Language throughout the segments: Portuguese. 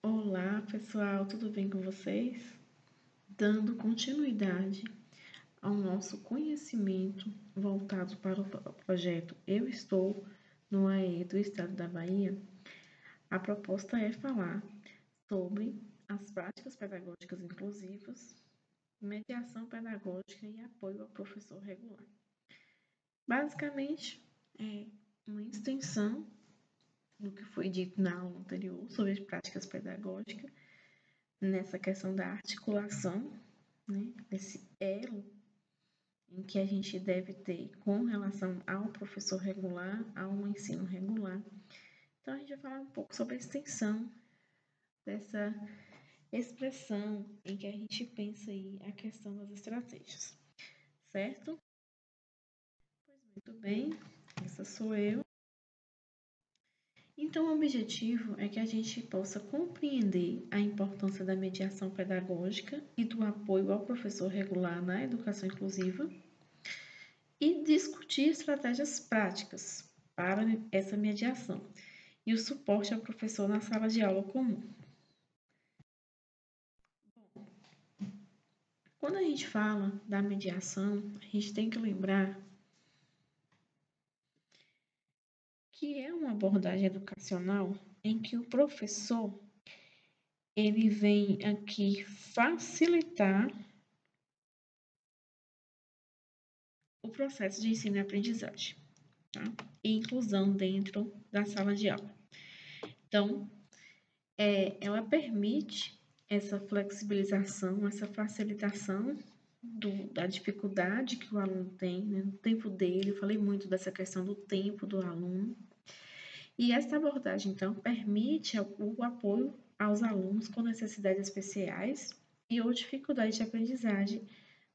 Olá, pessoal, tudo bem com vocês? Dando continuidade ao nosso conhecimento voltado para o projeto Eu Estou no AE do Estado da Bahia, a proposta é falar sobre as práticas pedagógicas inclusivas, mediação pedagógica e apoio ao professor regular. Basicamente, é uma extensão do que foi dito na aula anterior sobre as práticas pedagógicas, nessa questão da articulação, né, esse elo em que a gente deve ter com relação ao professor regular, ao ensino regular. Então, a gente vai falar um pouco sobre a extensão dessa expressão em que a gente pensa aí a questão das estratégias, certo? Pois muito bem, essa sou eu. Então, o objetivo é que a gente possa compreender a importância da mediação pedagógica e do apoio ao professor regular na educação inclusiva e discutir estratégias práticas para essa mediação e o suporte ao professor na sala de aula comum. Quando a gente fala da mediação, a gente tem que lembrar que é uma abordagem educacional em que o professor ele vem aqui facilitar o processo de ensino e aprendizagem, tá? E inclusão dentro da sala de aula. Então, ela permite essa flexibilização, essa facilitação da dificuldade que o aluno tem, né, no tempo dele. Eu falei muito dessa questão do tempo do aluno. E essa abordagem, então, permite o apoio aos alunos com necessidades especiais e ou dificuldade de aprendizagem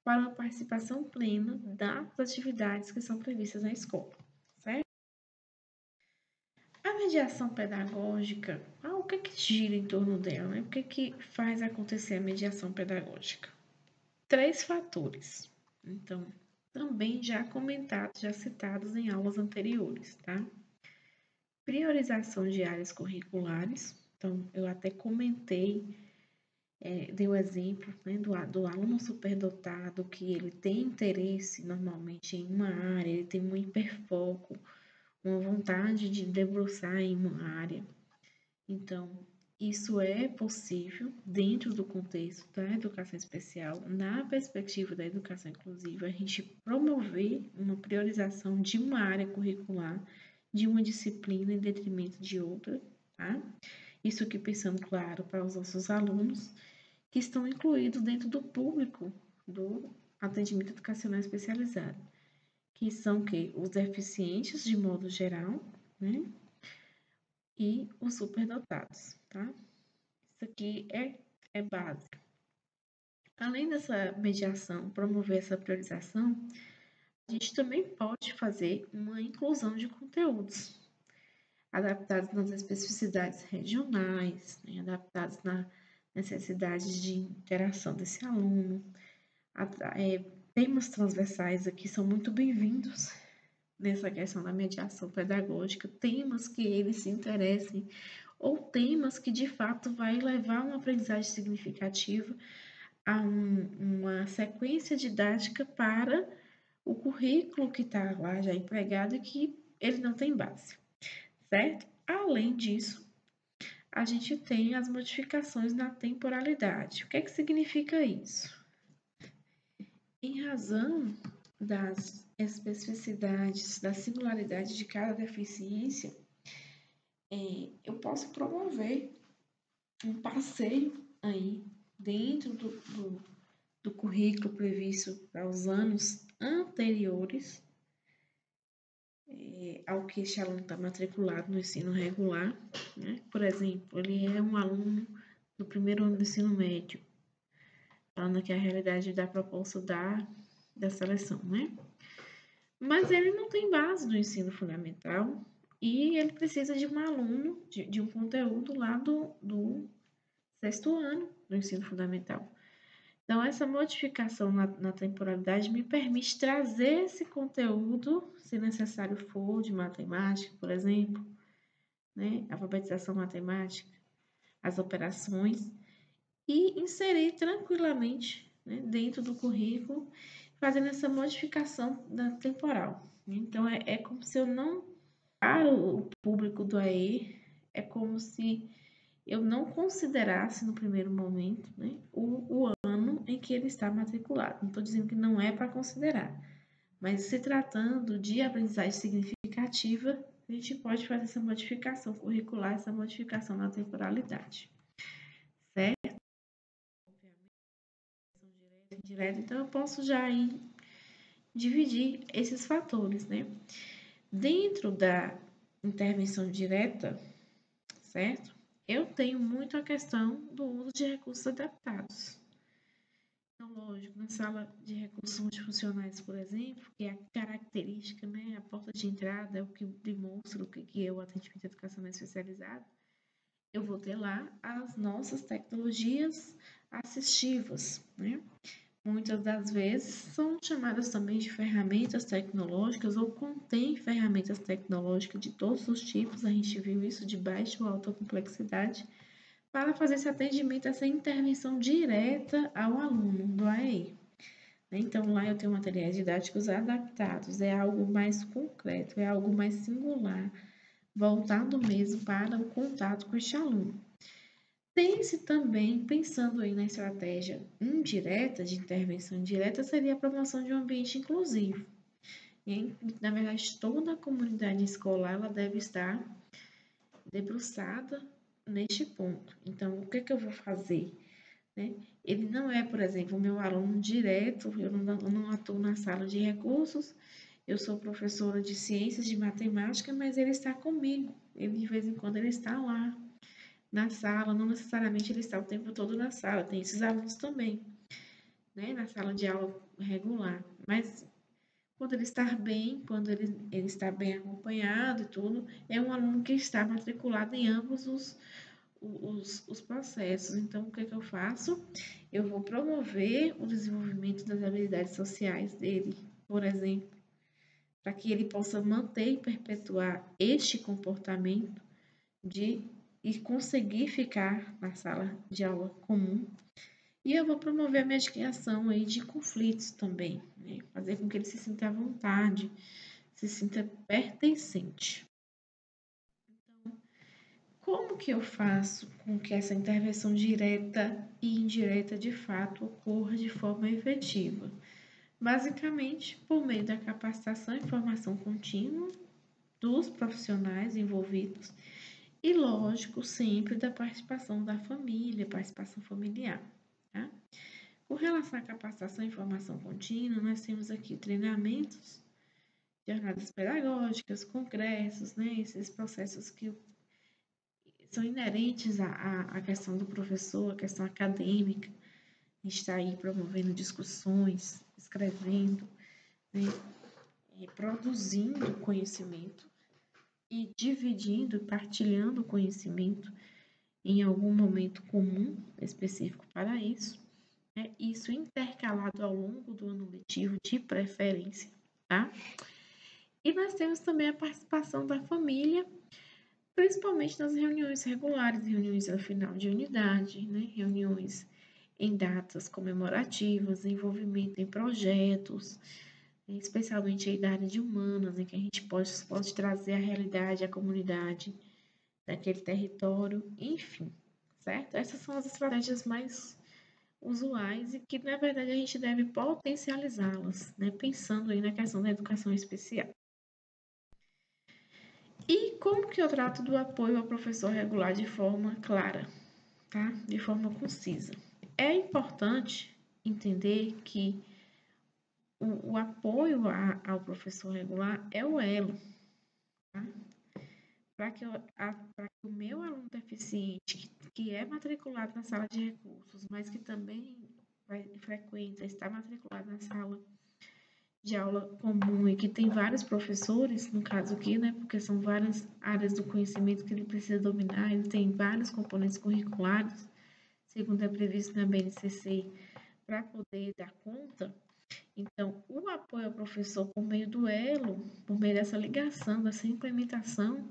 para uma participação plena das atividades que são previstas na escola, certo? A mediação pedagógica, o que gira em torno dela? Né? O que faz acontecer a mediação pedagógica? 3 fatores. Então, também já comentados, já citados em aulas anteriores, tá? Priorização de áreas curriculares. Então, eu até comentei, dei o exemplo, né, do aluno superdotado, que ele tem interesse normalmente em uma área, ele tem um hiperfoco, uma vontade de debruçar em uma área. Então, isso é possível dentro do contexto da educação especial, na perspectiva da educação inclusiva, a gente promover uma priorização de uma área curricular, de uma disciplina em detrimento de outra, tá? Isso aqui pensando, claro, para os nossos alunos que estão incluídos dentro do público do atendimento educacional especializado, que são que os deficientes de modo geral, né? E os superdotados, tá? Isso aqui é básico. Além dessa mediação, promover essa priorização, a gente também pode fazer uma inclusão de conteúdos adaptados nas especificidades regionais, né, adaptados nas necessidades de interação desse aluno. Temas transversais aqui são muito bem-vindos nessa questão da mediação pedagógica, temas que eles se interessem ou temas que de fato vai levar a uma aprendizagem significativa, a uma sequência didática para o currículo que está lá já empregado e que ele não tem base, certo? Além disso, a gente tem as modificações na temporalidade. O que é que significa isso? Em razão das especificidades, da singularidade de cada deficiência, eu posso promover um passeio aí dentro do currículo previsto para os anos anteriores ao que este aluno está matriculado no ensino regular, né? Por exemplo, ele é um aluno do primeiro ano do ensino médio, falando aqui a realidade da proposta da seleção, né? Mas ele não tem base no ensino fundamental e ele precisa de um aluno, de um conteúdo lá do sexto ano do ensino fundamental. Então, essa modificação na temporalidade me permite trazer esse conteúdo, se necessário for, de matemática, por exemplo, né? Alfabetização matemática, as operações e inserir tranquilamente, né, dentro do currículo, fazendo essa modificação temporal. Então, é como se eu não, para o público do AE, é como se eu não considerasse no primeiro momento, né, o ano em que ele está matriculado. Não estou dizendo que não é para considerar, mas se tratando de aprendizagem significativa, a gente pode fazer essa modificação curricular, essa modificação na temporalidade, certo? Obviamente, indireta, então eu posso já dividir esses fatores, né? Dentro da intervenção direta, certo? Eu tenho muito a questão do uso de recursos adaptados. Então, lógico, na sala de recursos multifuncionais, por exemplo, que é a característica, né, a porta de entrada, é o que demonstra o que é o atendimento educacional especializado, eu vou ter lá as nossas tecnologias assistivas, né? Muitas das vezes são chamadas também de ferramentas tecnológicas ou contém ferramentas tecnológicas de todos os tipos, a gente viu isso de baixa ou alta complexidade, para fazer esse atendimento, essa intervenção direta ao aluno do AEI. Então, lá eu tenho materiais didáticos adaptados, é algo mais concreto, é algo mais singular, voltado mesmo para o contato com este aluno. Tem-se também, pensando aí na estratégia indireta, de intervenção indireta, seria a promoção de um ambiente inclusivo. E, na verdade, toda a comunidade escolar ela deve estar debruçada neste ponto. Então, o que, que eu vou fazer? Né? Ele não é, por exemplo, o meu aluno direto, eu não atuo na sala de recursos, eu sou professora de ciências, de matemática, mas ele está comigo. Ele, de vez em quando, ele está lá na sala, não necessariamente ele está o tempo todo na sala, tem esses alunos também, né, na sala de aula regular, mas quando ele está bem, quando ele está bem acompanhado e tudo, é um aluno que está matriculado em ambos os processos. Então, o que é que eu faço? Eu vou promover o desenvolvimento das habilidades sociais dele, por exemplo, para que ele possa manter e perpetuar este comportamento de e conseguir ficar na sala de aula comum. E eu vou promover a mediação aí de conflitos também, né? Fazer com que ele se sinta à vontade, se sinta pertencente. Então, como que eu faço com que essa intervenção direta e indireta de fato ocorra de forma efetiva? Basicamente, por meio da capacitação e formação contínua dos profissionais envolvidos e, lógico, sempre da participação da família, participação familiar. Tá? Com relação à capacitação e formação contínua, nós temos aqui treinamentos, jornadas pedagógicas, congressos, né? Esses processos que são inerentes à questão do professor, à questão acadêmica. A gente está aí promovendo discussões, escrevendo, né? Produzindo conhecimento e dividindo, partilhando o conhecimento em algum momento comum específico para isso, né? Isso intercalado ao longo do ano letivo de preferência, tá? E nós temos também a participação da família, principalmente nas reuniões regulares, reuniões ao final de unidade, né? Reuniões em datas comemorativas, envolvimento em projetos, especialmente aí da área de humanas, em que a gente pode trazer a realidade, a comunidade daquele território, enfim, certo? Essas são as estratégias mais usuais e que, na verdade, a gente deve potencializá-las, né? Pensando aí na questão da educação especial. E como que eu trato do apoio ao professor regular de forma clara, tá? De forma concisa? É importante entender que o apoio ao professor regular é o elo, tá? Para que o meu aluno deficiente, que é matriculado na sala de recursos, mas que também frequenta, está matriculado na sala de aula comum e que tem vários professores, no caso aqui, né, porque são várias áreas do conhecimento que ele precisa dominar, ele tem vários componentes curriculares, segundo é previsto na BNCC, para poder dar conta. Então, o apoio ao professor por meio do elo, por meio dessa ligação, dessa implementação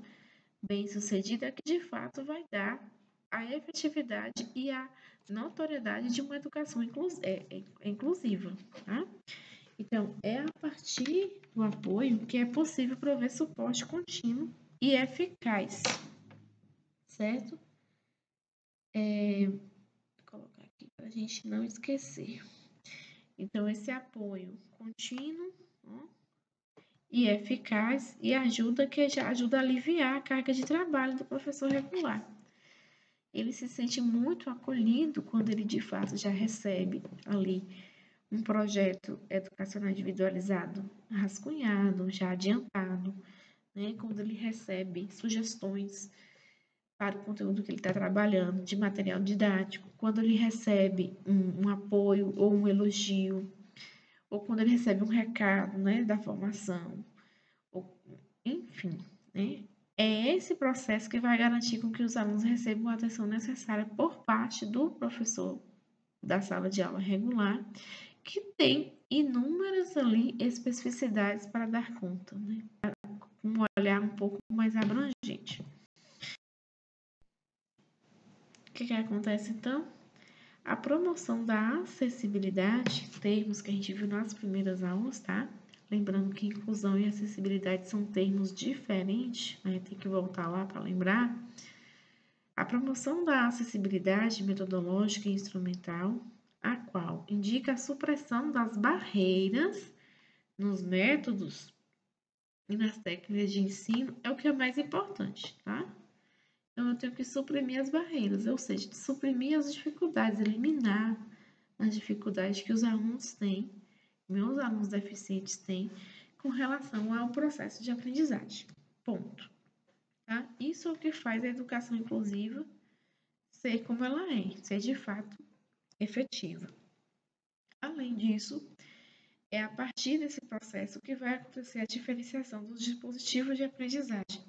bem-sucedida, é que de fato vai dar a efetividade e a notoriedade de uma educação inclusiva, tá? Então, é a partir do apoio que é possível prover suporte contínuo e eficaz, certo? Vou colocar aqui para a gente não esquecer. Então, esse apoio contínuo, ó, e eficaz e ajuda a aliviar a carga de trabalho do professor regular. Ele se sente muito acolhido quando ele de fato já recebe ali um projeto educacional individualizado, rascunhado, já adiantado, né? Quando ele recebe sugestões para o conteúdo que ele está trabalhando, de material didático, quando ele recebe um apoio ou um elogio, ou quando ele recebe um recado, né, da formação, ou, enfim, né? É esse processo que vai garantir com que os alunos recebam a atenção necessária por parte do professor da sala de aula regular, que tem inúmeras ali especificidades para dar conta, né? Um olhar um pouco mais abrangente. O que acontece então? A promoção da acessibilidade, termos que a gente viu nas primeiras aulas, tá? Lembrando que inclusão e acessibilidade são termos diferentes, né? Tem que voltar lá para lembrar. A promoção da acessibilidade metodológica e instrumental, a qual indica a supressão das barreiras nos métodos e nas técnicas de ensino, é o que é mais importante, tá? Então, eu tenho que suprimir as barreiras, ou seja, suprimir as dificuldades, eliminar as dificuldades que os alunos têm, meus alunos deficientes têm, com relação ao processo de aprendizagem. Ponto. Tá? Isso é o que faz a educação inclusiva ser como ela é, ser de fato efetiva. Além disso, é a partir desse processo que vai acontecer a diferenciação dos dispositivos de aprendizagem,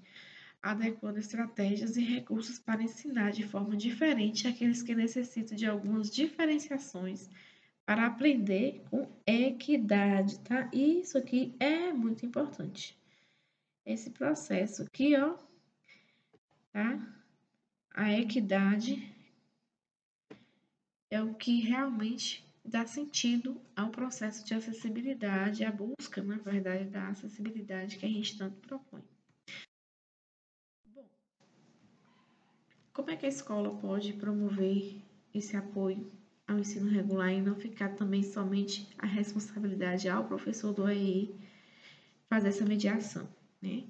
adequando estratégias e recursos para ensinar de forma diferente aqueles que necessitam de algumas diferenciações para aprender com equidade, tá? Isso aqui é muito importante. Esse processo aqui, ó, tá? A equidade é o que realmente dá sentido ao processo de acessibilidade, à busca, na verdade, da acessibilidade que a gente tanto propõe. Bom, como é que a escola pode promover esse apoio ao ensino regular e não ficar também somente a responsabilidade ao professor do AEE fazer essa mediação, né?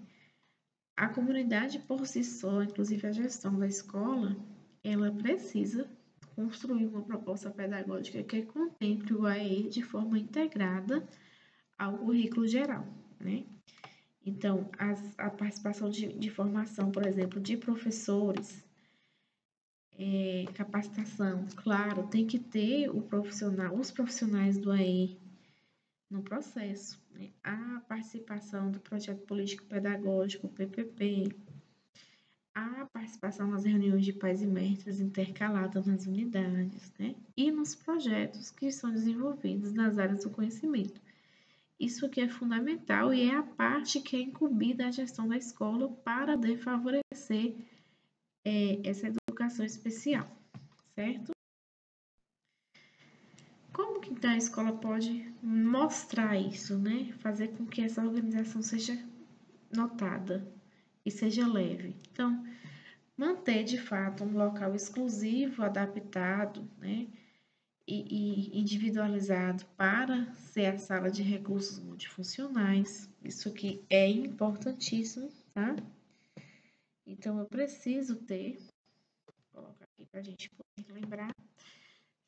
A comunidade por si só, inclusive a gestão da escola, ela precisa construir uma proposta pedagógica que contemple o AEE de forma integrada ao currículo geral, né? Então, a participação de formação, por exemplo, de professores, capacitação, claro, tem que ter os profissionais do AE no processo, né? A participação do projeto político pedagógico, PPP, a participação nas reuniões de pais e mestres intercaladas nas unidades, né? E nos projetos que são desenvolvidos nas áreas do conhecimento. Isso aqui é fundamental e é a parte que é incumbida à gestão da escola para favorecer essa educação especial, certo? Como que então a escola pode mostrar isso, né? Fazer com que essa organização seja notada e seja leve. Então, manter de fato um local exclusivo, adaptado, né? E individualizado para ser a sala de recursos multifuncionais. Isso aqui é importantíssimo, tá? Então, eu preciso ter, vou colocar aqui para a gente poder lembrar,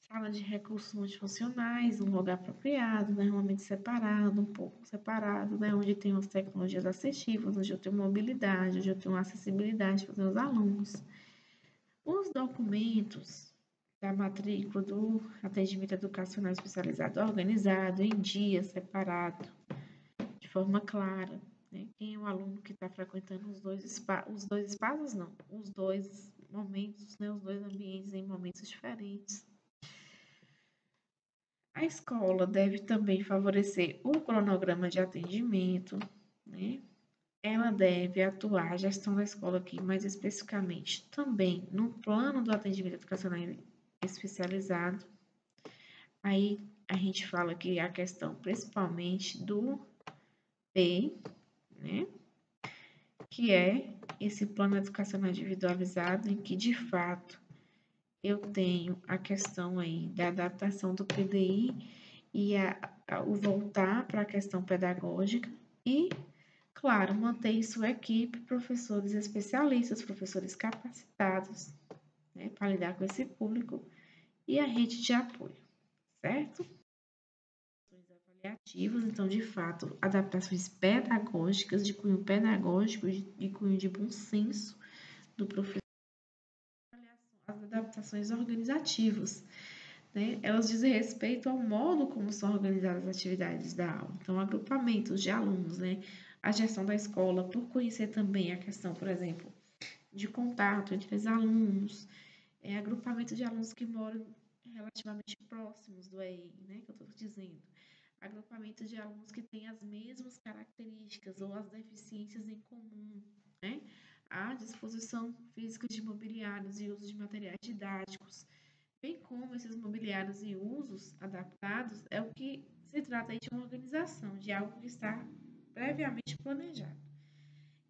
sala de recursos multifuncionais, um lugar apropriado, né, normalmente separado, um pouco separado, né, onde tem as tecnologias assistivas, onde eu tenho mobilidade, onde eu tenho acessibilidade para os meus alunos. Os documentos da matrícula do atendimento educacional especializado organizado em dia, separado, de forma clara, né? Quem é o aluno que está frequentando os dois espaços, não, os dois momentos, né? Os dois ambientes em momentos diferentes. A escola deve também favorecer o cronograma de atendimento, né? ela deve atuar, a gestão da escola aqui, mais especificamente, também no plano do atendimento educacional especializado. Aí a gente fala que a questão principalmente do P, né? Que é esse plano educacional individualizado, em que de fato eu tenho a questão aí da adaptação do PDI e o voltar para a questão pedagógica e, claro, manter sua equipe, professores especialistas, professores capacitados, né, para lidar com esse público e a rede de apoio, certo? Avaliativas, então, de fato, adaptações pedagógicas, de cunho pedagógico, de cunho de bom senso do professor, as adaptações organizativas, né? Elas dizem respeito ao modo como são organizadas as atividades da aula. Então, agrupamentos de alunos, né? A gestão da escola, por conhecer também a questão, por exemplo, de contato entre os alunos, agrupamento de alunos que moram relativamente próximos do EI, né? Que eu estou dizendo. Agrupamento de alunos que têm as mesmas características ou as deficiências em comum, né? A disposição física de mobiliários e uso de materiais didáticos, bem como esses mobiliários e usos adaptados, é o que se trata aí de uma organização, de algo que está previamente planejado.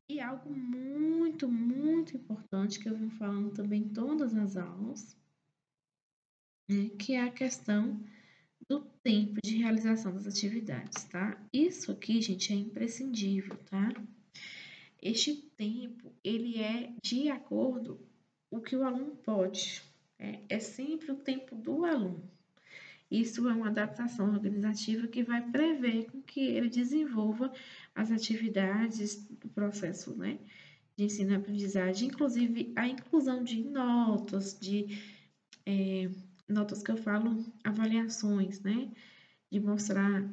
E algo muito, muito importante que eu venho falando também em todas as aulas, né, que é a questão do tempo de realização das atividades, tá? Isso aqui, gente, é imprescindível, tá? Este tempo, ele é de acordo com o que o aluno pode. É sempre o tempo do aluno. Isso é uma adaptação organizativa que vai prever com que ele desenvolva as atividades do processo, né, de ensino e aprendizagem, inclusive a inclusão de notas, notas que eu falo, avaliações, né, de mostrar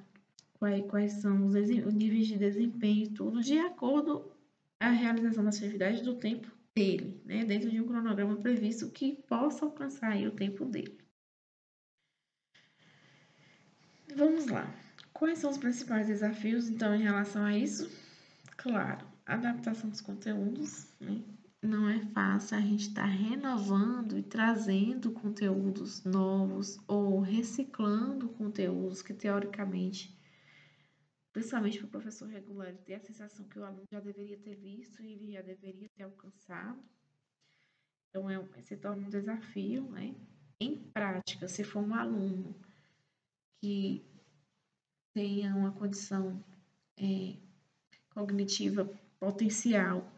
quais são os níveis de desempenho, tudo de acordo com a realização das atividades do tempo dele, né, dentro de um cronograma previsto que possa alcançar aí o tempo dele. Vamos lá. Quais são os principais desafios, então, em relação a isso? Claro, adaptação dos conteúdos, né? Não é fácil a gente estar renovando e trazendo conteúdos novos ou reciclando conteúdos que, teoricamente, principalmente para o professor regular, ele tem a sensação que o aluno já deveria ter visto e ele já deveria ter alcançado. Então, se torna um desafio, né? Em prática, se for um aluno que tenha uma condição cognitiva potencial,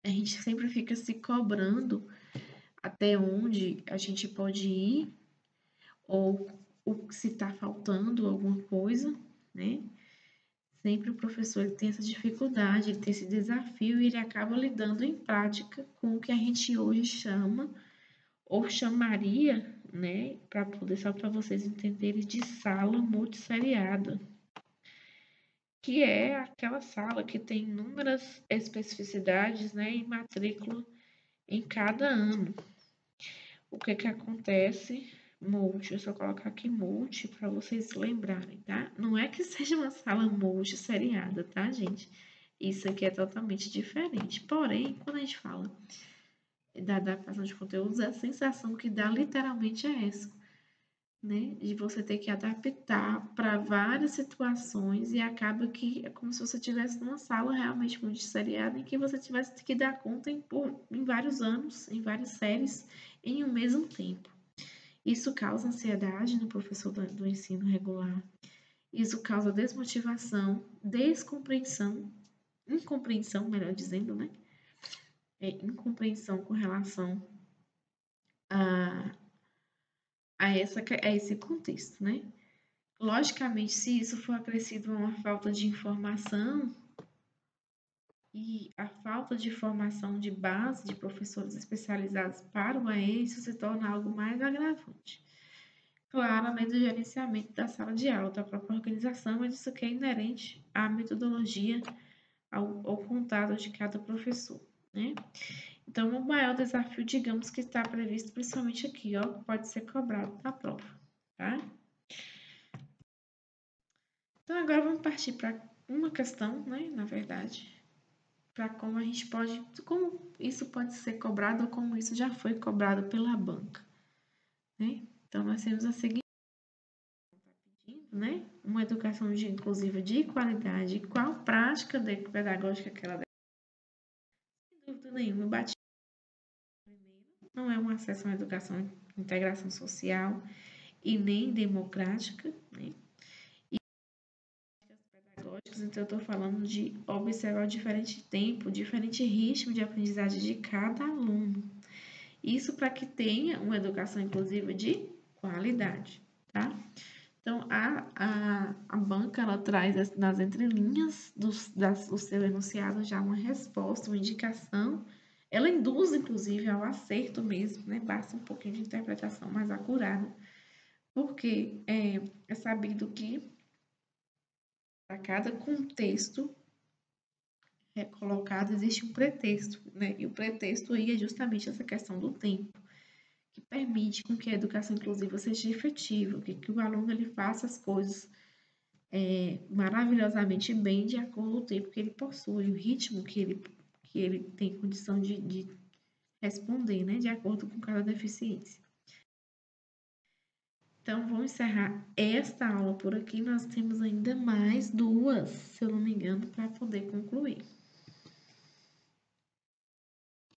a gente sempre fica se cobrando até onde a gente pode ir ou se está faltando alguma coisa, né? Sempre o professor ele tem essa dificuldade, ele tem esse desafio e ele acaba lidando em prática com o que a gente hoje chama ou chamaria, né, para poder só para vocês entenderem, de sala multisseriada, que é aquela sala que tem inúmeras especificidades, né, e matrícula em cada ano. O que que acontece? Multi, eu só colocar aqui multi para vocês lembrarem, tá? Não é que seja uma sala multisseriada, tá, gente? Isso aqui é totalmente diferente. Porém, quando a gente fala da adaptação de conteúdos, a sensação que dá literalmente é essa, né? De você ter que adaptar para várias situações e acaba que é como se você estivesse numa sala realmente multisseriada em que você tivesse que dar conta em vários anos, em várias séries, em um mesmo tempo. Isso causa ansiedade no professor do ensino regular. Isso causa desmotivação, descompreensão, incompreensão, melhor dizendo, né? Incompreensão com relação a, a esse contexto, né? Logicamente, se isso for acrescido a uma falta de informação e a falta de formação de base de professores especializados para o AE, isso se torna algo mais agravante. Claro, além do gerenciamento da sala de aula, da própria organização, mas isso que é inerente à metodologia, ao contato de cada professor, né? Então, o maior desafio, digamos, que está previsto principalmente aqui, ó, pode ser cobrado na prova, tá? Então, agora vamos partir para uma questão, né, na verdade, para como a gente pode, como isso pode ser cobrado ou como isso já foi cobrado pela banca, né? Então, nós temos a seguinte, né, uma educação inclusiva de qualidade, qual prática pedagógica que ela deve, sem dúvida nenhuma, bate não é um acesso a uma educação de integração social e nem democrática, né? Pedagógicas, então eu estou falando de observar o diferente tempo, diferente ritmo de aprendizagem de cada aluno. Isso para que tenha uma educação inclusiva de qualidade, tá? Então, a banca, ela traz nas entrelinhas do seu enunciado já uma resposta, uma indicação. Ela induz, inclusive, ao acerto mesmo, né? Basta um pouquinho de interpretação mais acurada, porque é sabido que para cada contexto colocado existe um pretexto, né? E o pretexto aí é justamente essa questão do tempo, que permite com que a educação inclusiva seja efetiva, que o aluno ele faça as coisas maravilhosamente bem de acordo com o tempo que ele possui, o ritmo que ele tem condição de responder, né? De acordo com cada deficiência. Então, vou encerrar esta aula por aqui. Nós temos ainda mais duas, se eu não me engano, para poder concluir.